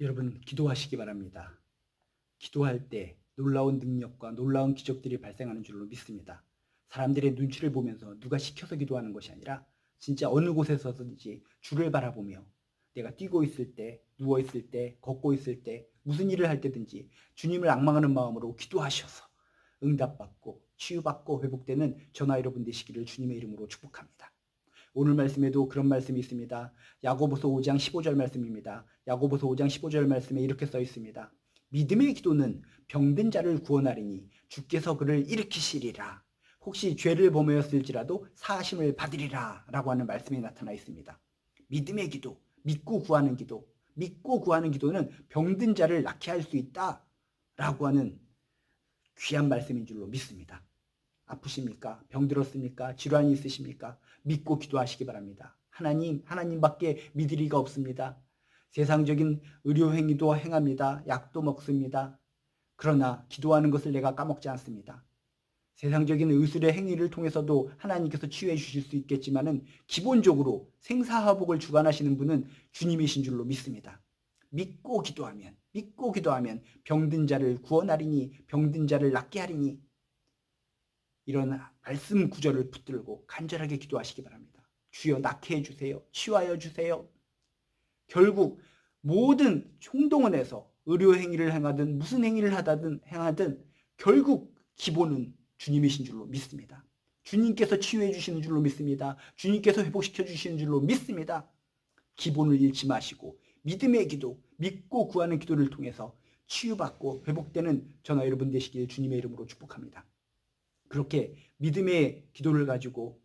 여러분 기도하시기 바랍니다. 기도할 때 놀라운 능력과 놀라운 기적들이 발생하는 줄로 믿습니다. 사람들의 눈치를 보면서 누가 시켜서 기도하는 것이 아니라 진짜 어느 곳에서든지 주를 바라보며 내가 뛰고 있을 때, 누워 있을 때, 걷고 있을 때, 무슨 일을 할 때든지 주님을 앙망하는 마음으로 기도하셔서 응답받고 치유받고 회복되는 저나 여러분 되시기를 주님의 이름으로 축복합니다. 오늘 말씀에도 그런 말씀이 있습니다. 야고보서 5장 15절 말씀입니다. 야고보서 5장 15절 말씀에 이렇게 써 있습니다. 믿음의 기도는 병든 자를 구원하리니 주께서 그를 일으키시리라. 혹시 죄를 범하였을지라도 사하심을 받으리라 라고 하는 말씀이 나타나 있습니다. 믿음의 기도, 믿고 구하는 기도, 믿고 구하는 기도는 병든 자를 낫게 할 수 있다 라고 하는 귀한 말씀인 줄로 믿습니다. 아프십니까? 병들었습니까? 질환이 있으십니까? 믿고 기도하시기 바랍니다. 하나님밖에 믿을 리가 없습니다. 세상적인 의료 행위도 행합니다. 약도 먹습니다. 그러나 기도하는 것을 내가 까먹지 않습니다. 세상적인 의술의 행위를 통해서도 하나님께서 치유해 주실 수 있겠지만은 기본적으로 생사화복을 주관하시는 분은 주님이신 줄로 믿습니다. 믿고 기도하면 병든 자를 구원하리니 병든 자를 낫게 하리니 이런 말씀 구절을 붙들고 간절하게 기도하시기 바랍니다. 주여 낫게 해주세요. 치유하여 주세요. 결국 모든 총동원에서 의료 행위를 행하든 무슨 행위를 행하든 결국 기본은 주님이신 줄로 믿습니다. 주님께서 치유해 주시는 줄로 믿습니다. 주님께서 회복시켜 주시는 줄로 믿습니다. 기본을 잃지 마시고 믿음의 기도, 믿고 구하는 기도를 통해서 치유받고 회복되는 저나 여러분 되시길 주님의 이름으로 축복합니다. 그렇게 믿음의 기도를 가지고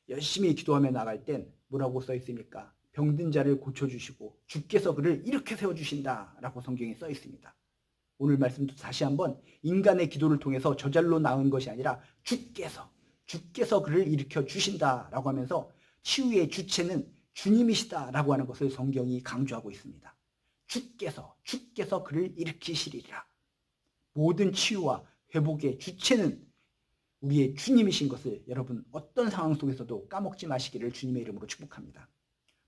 열심히 기도하며 나갈 땐 뭐라고 써 있습니까? 병든 자를 고쳐주시고 주께서 그를 이렇게 세워주신다 라고 성경에 써 있습니다. 오늘 말씀도 다시 한번 인간의 기도를 통해서 저절로 나은 것이 아니라 주께서 그를 일으켜 주신다 라고 하면서 치유의 주체는 주님이시다 라고 하는 것을 성경이 강조하고 있습니다. 주께서 그를 일으키시리라. 모든 치유와 회복의 주체는 우리의 주님이신 것을 여러분 어떤 상황 속에서도 까먹지 마시기를 주님의 이름으로 축복합니다.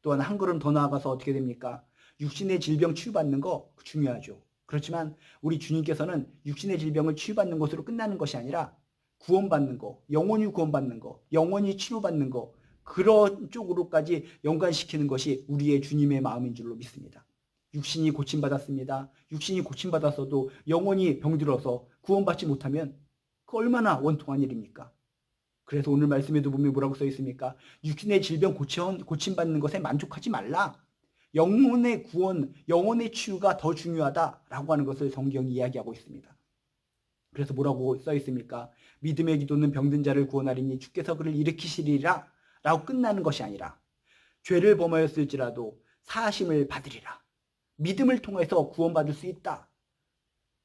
또한 한 걸음 더 나아가서 어떻게 됩니까? 육신의 질병 치유받는 거 중요하죠. 그렇지만 우리 주님께서는 육신의 질병을 치유받는 것으로 끝나는 것이 아니라 구원받는 거, 영원히 구원받는 거, 영원히 치유받는 거 그런 쪽으로까지 연관시키는 것이 우리의 주님의 마음인 줄로 믿습니다. 육신이 고침받았습니다. 육신이 고침받았어도 영원히 병들어서 구원받지 못하면 그 얼마나 원통한 일입니까? 그래서 오늘 말씀에도 보면 뭐라고 써 있습니까? 육신의 질병 고침받는 것에 만족하지 말라. 영혼의 구원, 영혼의 치유가 더 중요하다라고 하는 것을 성경이 이야기하고 있습니다. 그래서 뭐라고 써 있습니까? 믿음의 기도는 병든 자를 구원하리니 주께서 그를 일으키시리라 라고 끝나는 것이 아니라 죄를 범하였을지라도 사하심을 받으리라. 믿음을 통해서 구원받을 수 있다.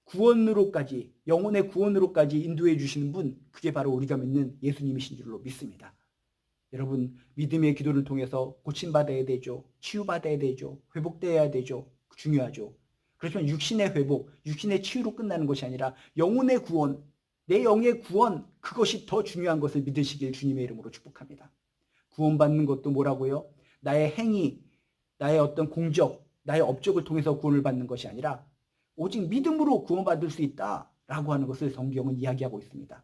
구원으로까지 영혼의 구원으로까지 인도해 주시는 분 그게 바로 우리가 믿는 예수님이신 줄로 믿습니다. 여러분 믿음의 기도를 통해서 고침받아야 되죠. 치유받아야 되죠. 회복되어야 되죠. 중요하죠. 그렇지만 육신의 회복, 육신의 치유로 끝나는 것이 아니라 영혼의 구원, 내 영의 구원 그것이 더 중요한 것을 믿으시길 주님의 이름으로 축복합니다. 구원받는 것도 뭐라고요? 나의 행위, 나의 어떤 공적, 나의 업적을 통해서 구원을 받는 것이 아니라 오직 믿음으로 구원받을 수 있다라고 하는 것을 성경은 이야기하고 있습니다.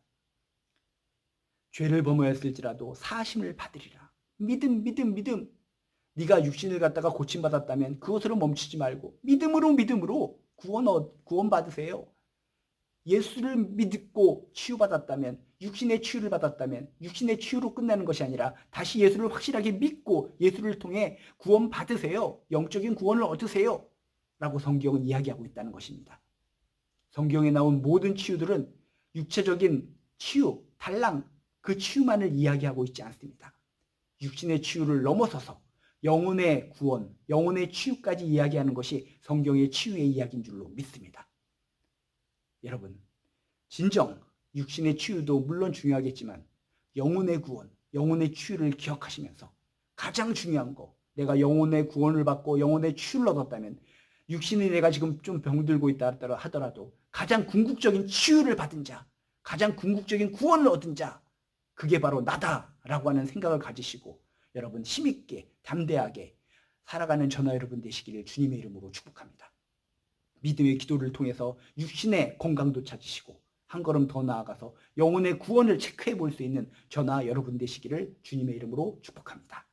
죄를 범하였을지라도 사하심을 받으리라. 믿음. 네가 육신을 갖다가 고침받았다면 그것으로 멈추지 말고 믿음으로 구원 받으세요. 예수를 믿고 치유받았다면 육신의 치유를 받았다면 육신의 치유로 끝나는 것이 아니라 다시 예수를 확실하게 믿고 예수를 통해 구원 받으세요. 영적인 구원을 얻으세요. 라고 성경은 이야기하고 있다는 것입니다. 성경에 나온 모든 치유들은 육체적인 치유, 단랑 그 치유만을 이야기하고 있지 않습니다. 육신의 치유를 넘어서서 영혼의 구원, 영혼의 치유까지 이야기하는 것이 성경의 치유의 이야기인 줄로 믿습니다. 여러분, 진정 육신의 치유도 물론 중요하겠지만 영혼의 구원, 영혼의 치유를 기억하시면서 가장 중요한 거, 내가 영혼의 구원을 받고 영혼의 치유를 얻었다면 육신이 내가 지금 좀 병들고 있다 하더라도 가장 궁극적인 치유를 받은 자, 가장 궁극적인 구원을 얻은 자, 그게 바로 나다라고 하는 생각을 가지시고 여러분 힘있게 담대하게 살아가는 저나 여러분 되시기를 주님의 이름으로 축복합니다. 믿음의 기도를 통해서 육신의 건강도 찾으시고 한 걸음 더 나아가서 영혼의 구원을 체크해 볼 수 있는 저나 여러분 되시기를 주님의 이름으로 축복합니다.